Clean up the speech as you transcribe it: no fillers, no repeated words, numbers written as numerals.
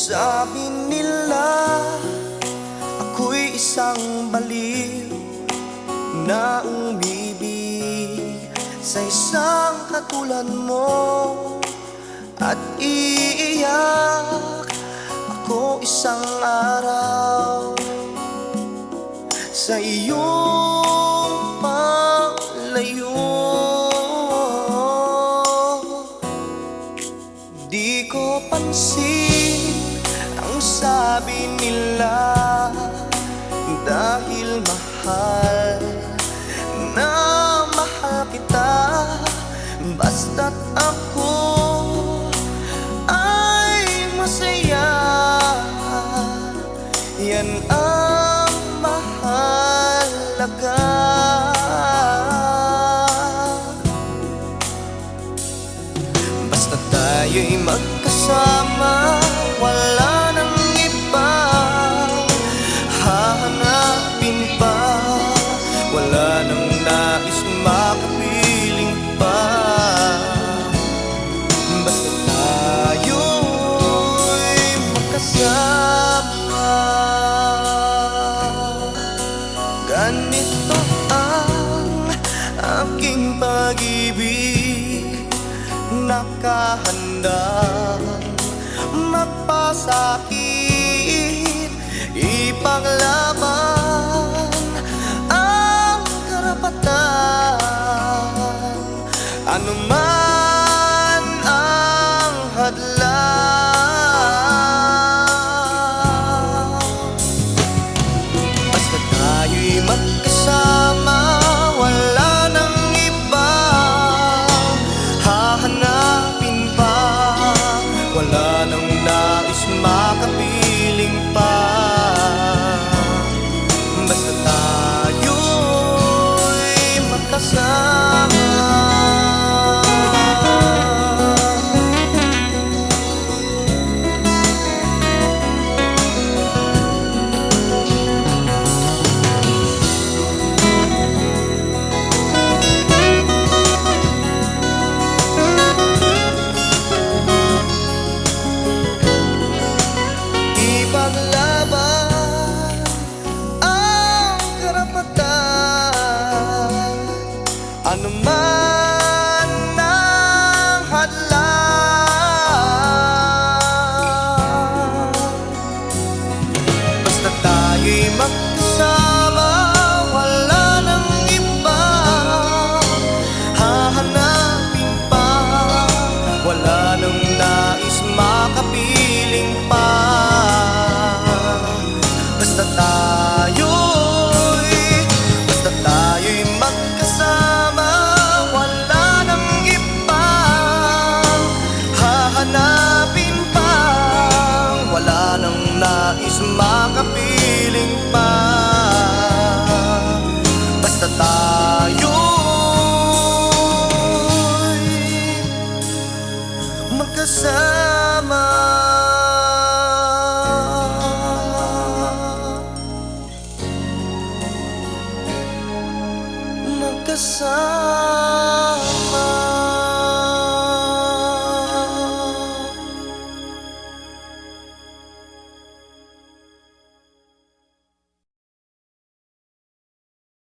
Sabi nila ako'y isang baliw na umibig sa isang katulad mo at iiyak ako isang araw sa iyong paglayo. Di ko pansin ang sabi nila dahil mahal na mahal kita. Basta't ako ay masaya, yan ang mahalaga. Basta tayo'y magkasama, wala nang iba hahanapin pa, wala nang nais makapiling pa. Basta tayo'y magkasama. Ganito ang aking pag-ibig, nakahandang magpasakit, ipaglaban ang karapatan, anuman ang hadlang. Basta tayo'y magkasama, wala nang iba hahanapin pa, wala nang nais makapiling